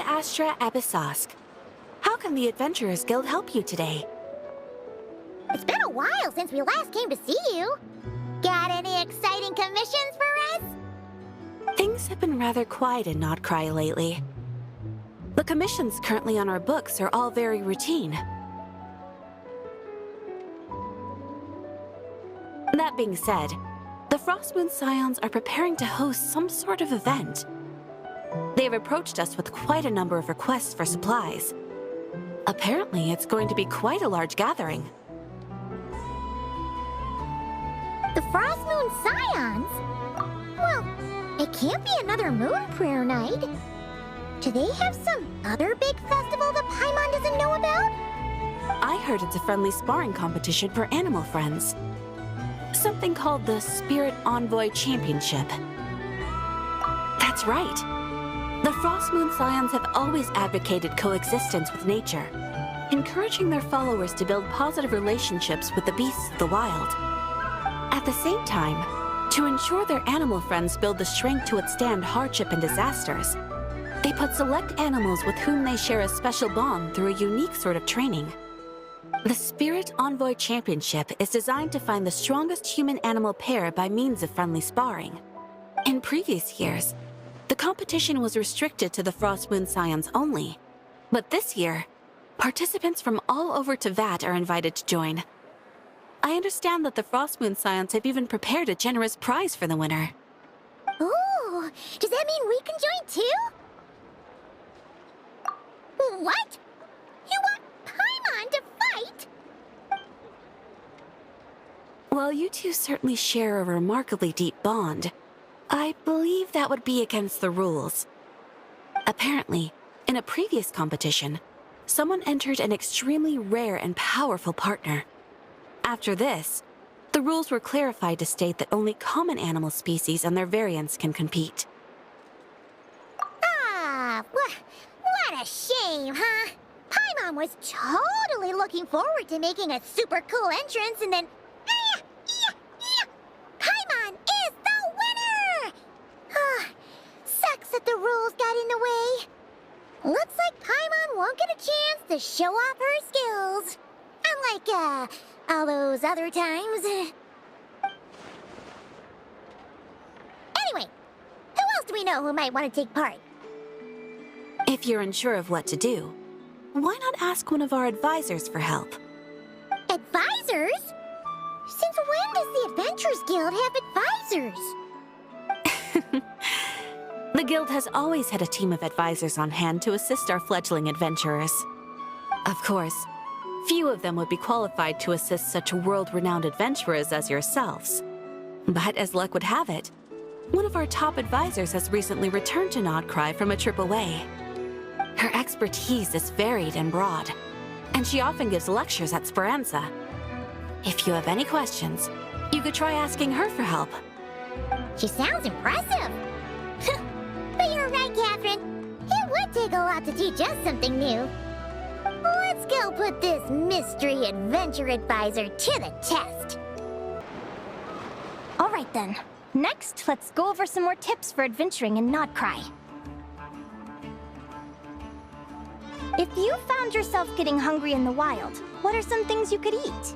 Astra Abyssosk. How can the Adventurers Guild help you today? It's been a while since we last came to see you. Got any exciting commissions for us? Things have been rather quiet in Notcry lately. The commissions currently on our books are all very routine. That being said, the Frostmoon Scions are preparing to host some sort of event. They have approached us with quite a number of requests for supplies. Apparently, it's going to be quite a large gathering. The Frostmoon Scions? Well, it can't be another Moon Prayer Night. Do they have some other big festival that Paimon doesn't know about? I heard it's a friendly sparring competition for animal friends. Something called the Spirit Envoy Championship. That's right. The Frostmoon Scions have always advocated coexistence with nature, encouraging their followers to build positive relationships with the beasts of the wild. At the same time, to ensure their animal friends build the strength to withstand hardship and disasters, they put select animals with whom they share a special bond through a unique sort of training. The Spirit Envoy Championship is designed to find the strongest human-animal pair by means of friendly sparring. In previous years, the competition was restricted to the Frostmoon Scions only, but this year, participants from all over Teyvat are invited to join. I understand that the Frostmoon Scions have even prepared a generous prize for the winner. Ooh, does that mean we can join too? What? You want Paimon to fight? While you two certainly share a remarkably deep bond, I believe that would be against the rules. Apparently, in a previous competition, someone entered an extremely rare and powerful partner. After this, the rules were clarified to state that only common animal species and their variants can compete. Ah, what a shame, huh? Paimon was totally looking forward to making a super cool entrance and then... Paimon is the winner! Sucks that the rules got in the way. Looks like Paimon won't get a chance to show off her skills. Unlike, all those other times. Anyway, who else do we know who might want to take part? If you're unsure of what to do, why not ask one of our advisors for help? Advisors? Since when does the Adventurers Guild have advisors? The Guild has always had a team of advisors on hand to assist our fledgling adventurers. Of course, few of them would be qualified to assist such world-renowned adventurers as yourselves. But as luck would have it, one of our top advisors has recently returned to Notcry from a trip away. Her expertise is varied and broad, and she often gives lectures at Speranza. If you have any questions, you could try asking her for help. She sounds impressive. But you're right, Catherine. It would take a lot to teach us something new. Let's go put this mystery adventure advisor to the test. All right then. Next, let's go over some more tips for adventuring in Notcry. If you found yourself getting hungry in the wild, what are some things you could eat?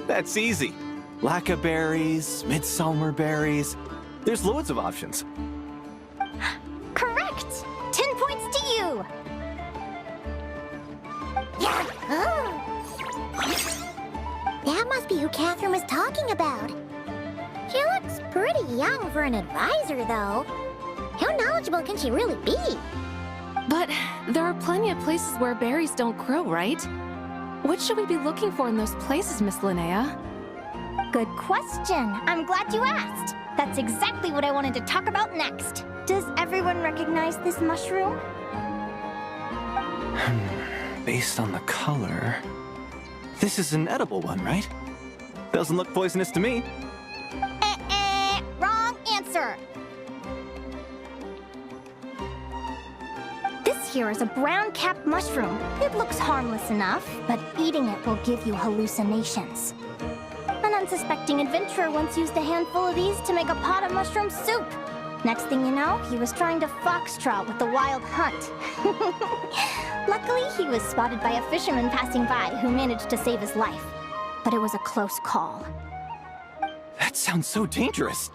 That's easy. Lacca berries, midsummer berries. There's loads of options. Correct! 10 points to you! That must be who Catherine was talking about. She looks pretty young for an advisor, though. How knowledgeable can she really be? But there are plenty of places where berries don't grow, right? What should we be looking for in those places, Miss Linnea? Good question. I'm glad you asked. That's exactly what I wanted to talk about next. Does everyone recognize this mushroom? Based on the color... This is an edible one, right? Doesn't look poisonous to me. Wrong answer. This here is a brown-capped mushroom. It looks harmless enough, but eating it will give you hallucinations. And unsuspecting adventurer once used a handful of these to make a pot of mushroom soup. Next thing you know, he was trying to foxtrot with the wild hunt. Luckily, he was spotted by a fisherman passing by who managed to save his life. But it was a close call. That sounds so dangerous.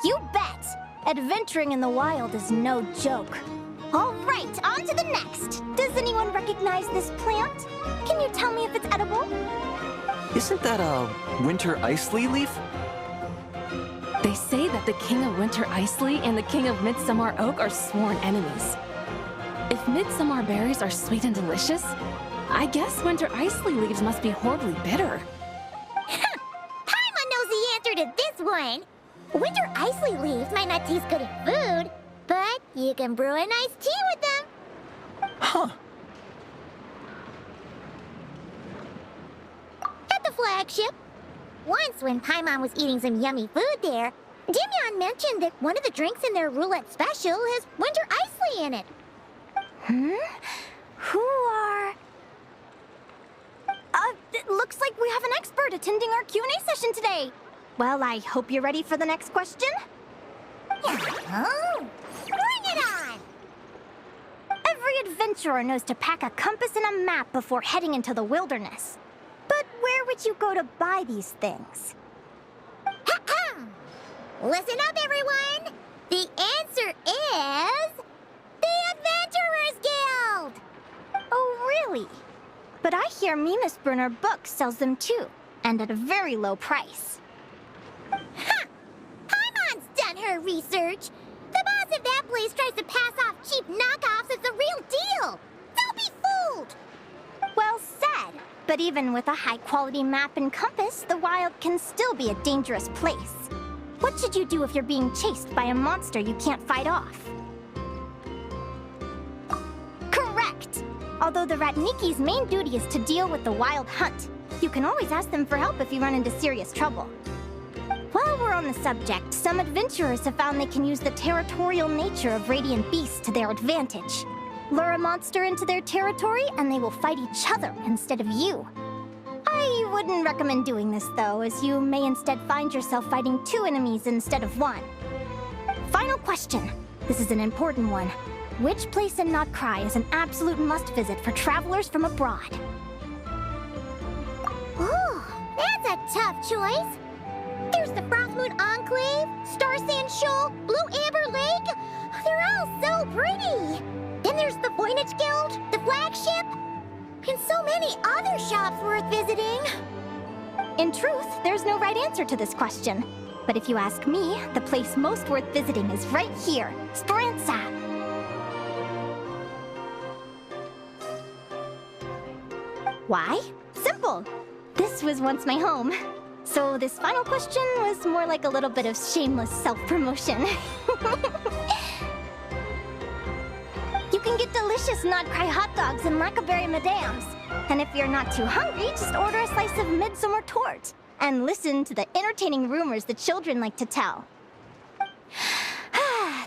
You bet! Adventuring in the wild is no joke. All right, on to the next. Does anyone recognize this plant? Can you tell me if it's edible? Isn't that a winter ice leaf? They say that the King of Winter Icely and the King of Midsummer Oak are sworn enemies. If midsummer berries are sweet and delicious, I guess winter Icely leaves must be horribly bitter. Paimon knows the answer to this one. Winter Icely leaves might not taste good in food, but you can brew a nice tea with them. Huh. At the flagship. Once when Paimon was eating some yummy food there, Dimyon mentioned that one of the drinks in their roulette special has winter Icely in it. Who are... it looks like we have an expert attending our Q&A session today. Well, I hope you're ready for the next question. Oh, bring it on! Every adventurer knows to pack a compass and a map before heading into the wilderness. But where would you go to buy these things? Listen up, everyone! The answer is... the Adventurers Guild! Oh, really? But I hear Mimas Brunner Books sells them too, and at a very low price. Ha! Paimon's done her research. The boss of that place tries to pass off cheap knockoffs as the real deal. Don't be fooled! Well said. But even with a high-quality map and compass, the wild can still be a dangerous place. What should you do if you're being chased by a monster you can't fight off? Correct! Although the Ratniki's main duty is to deal with the wild hunt, you can always ask them for help if you run into serious trouble. While we're on the subject, some adventurers have found they can use the territorial nature of radiant beasts to their advantage. Lure a monster into their territory, and they will fight each other instead of you. I wouldn't recommend doing this, though, as you may instead find yourself fighting two enemies instead of one. Final question. This is an important one. Which place in Notcry is an absolute must-visit for travelers from abroad? Ooh, that's a tough choice. There's the Frostmoon Enclave, Star Sand Shoal, Blue Amber Lake. They're all so pretty. Then there's the Voynich Guild, the flagship, and so many other shops worth visiting. In truth, there's no right answer to this question. But if you ask me, the place most worth visiting is right here, Speranza. Why? Simple. This was once my home. So this final question was more like a little bit of shameless self-promotion. You can get delicious Notcry hot dogs and Lackberry Madams. And if you're not too hungry, just order a slice of Midsummer Tort. And listen to the entertaining rumors the children like to tell.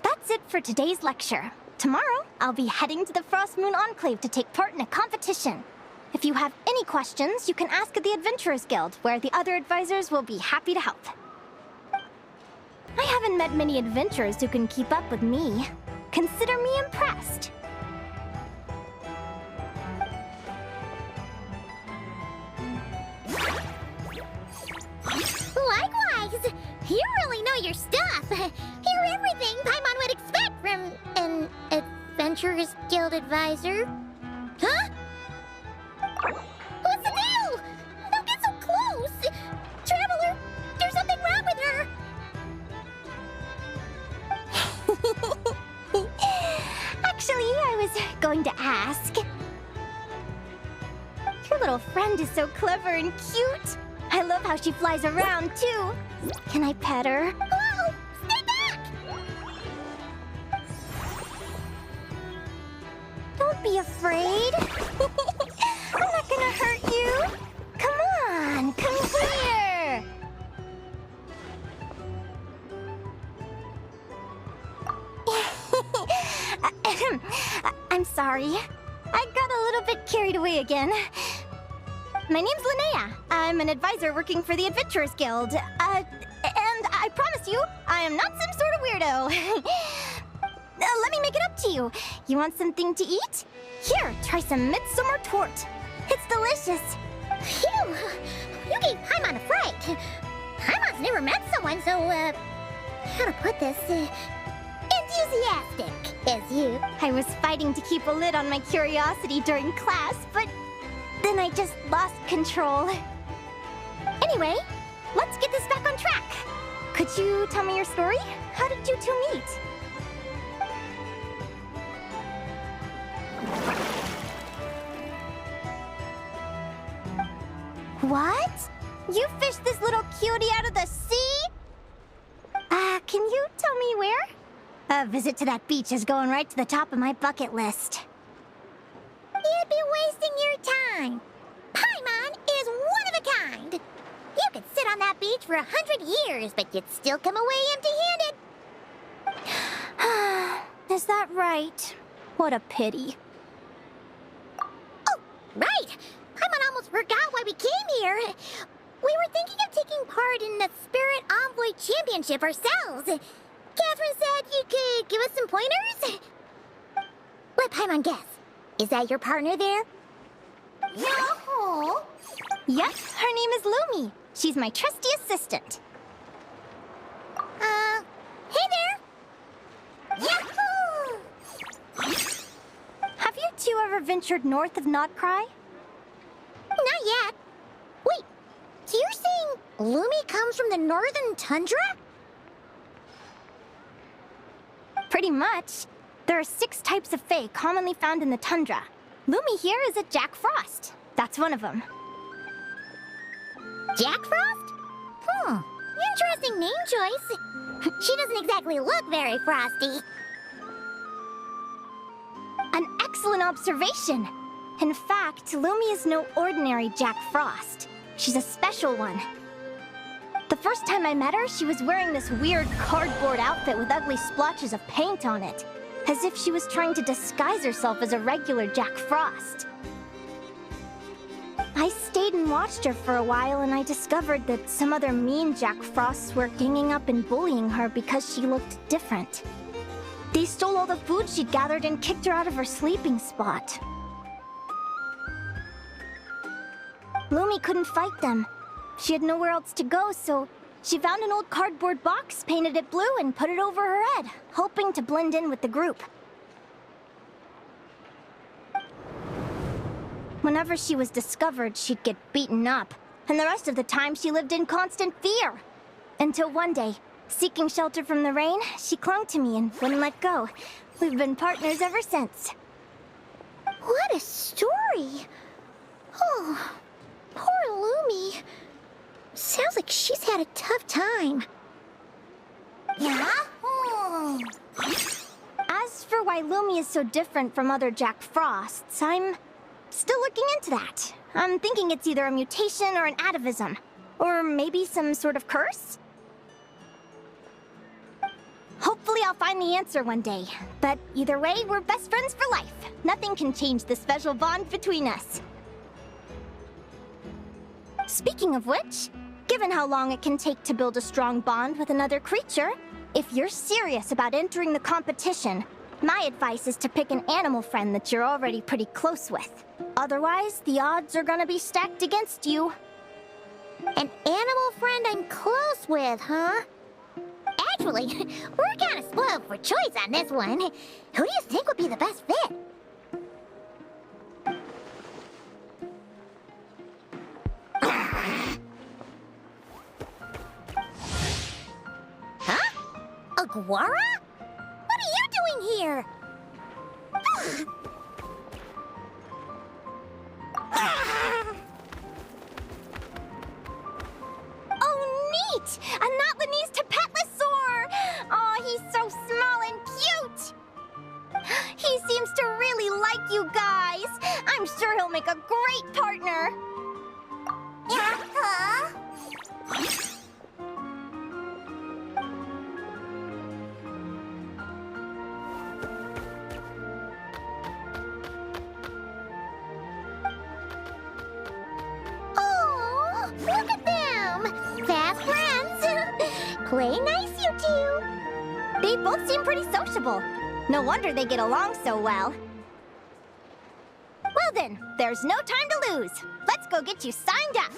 That's it for today's lecture. Tomorrow, I'll be heading to the Frostmoon Enclave to take part in a competition. If you have any questions, you can ask at the Adventurers Guild, where the other advisors will be happy to help. I haven't met many adventurers who can keep up with me. Consider me impressed. Likewise, you really know your stuff. You're everything Paimon would expect from an Adventurers Guild advisor. Huh? What's the deal? Don't get so close! Traveler, there's something wrong with her! Actually, I was going to ask. Your little friend is so clever and cute. I love how she flies around, too. Can I pet her? Whoa! Stay back! Don't be afraid. I'm not gonna hurt you. Come on, come here. I'm sorry. I got a little bit carried away again. My name's Linnea. I'm an advisor working for the Adventurers Guild. And I promise you, I am not some sort of weirdo. Let me make it up to you. You want something to eat? Here, try some midsummer tort. It's delicious. Phew! You gave Paimon a fright. Paimon's never met someone so, how to put this, enthusiastic as you. I was fighting to keep a lid on my curiosity during class, but then I just lost control. Anyway, let's get this back on track. Could you tell me your story? How did you two meet? What? You fished this little cutie out of the sea? Can you tell me where? A visit to that beach is going right to the top of my bucket list. You'd be wasting your time. Paimon is one of a kind. You could sit on that beach for 100 years, but you'd still come away empty-handed. Is that right? What a pity. Oh, right. Paimon almost forgot why we came here. We were thinking of taking part in the Spirit Envoy Championship ourselves. Catherine said you could give us some pointers. Let Paimon guess. Is that your partner there? No. Yep, her name is Lumi. She's my trusty assistant. Hey there. Yahoo! Have you two ever ventured north of Notcry? Not yet. Wait, so you're saying Lumi comes from the northern tundra? Pretty much. There are 6 types of fae commonly found in the tundra. Lumi here is a Jack Frost. That's one of them. Jack Frost? Interesting name choice. She doesn't exactly look very frosty. An excellent observation. In fact, Lumi is no ordinary Jack Frost. She's a special one. The first time I met her, she was wearing this weird cardboard outfit with ugly splotches of paint on it, as if she was trying to disguise herself as a regular Jack Frost. I stayed and watched her for a while, and I discovered that some other mean Jack Frosts were ganging up and bullying her because she looked different. They stole all the food she'd gathered and kicked her out of her sleeping spot. Lumi couldn't fight them. She had nowhere else to go, so she found an old cardboard box, painted it blue, and put it over her head, hoping to blend in with the group. Whenever she was discovered, she'd get beaten up, and the rest of the time she lived in constant fear. Until one day, seeking shelter from the rain, she clung to me and wouldn't let go. We've been partners ever since. What a story. Oh, poor Lumi. Sounds like she's had a tough time. Yeah? As for why Lumi is so different from other Jack Frosts, I'm still looking into that. I'm thinking it's either a mutation or an atavism. Or maybe some sort of curse? Hopefully I'll find the answer one day. But either way, we're best friends for life. Nothing can change the special bond between us. Speaking of which, given how long it can take to build a strong bond with another creature, if you're serious about entering the competition, my advice is to pick an animal friend that you're already pretty close with. Otherwise, the odds are gonna be stacked against you. An animal friend I'm close with, huh? Actually, we're kind of spoiled for choice on this one. Who do you think would be the best fit? Huh? Aguara? What are you doing here? Oh, neat! A Notlanese Tapetlosaur! Oh, he's so small and cute! He seems to really like you guys. I'm sure he'll make a great partner. Yeah, Play nice, you two. They both seem pretty sociable. No wonder they get along so well. Well then, there's no time to lose. Let's go get you signed up.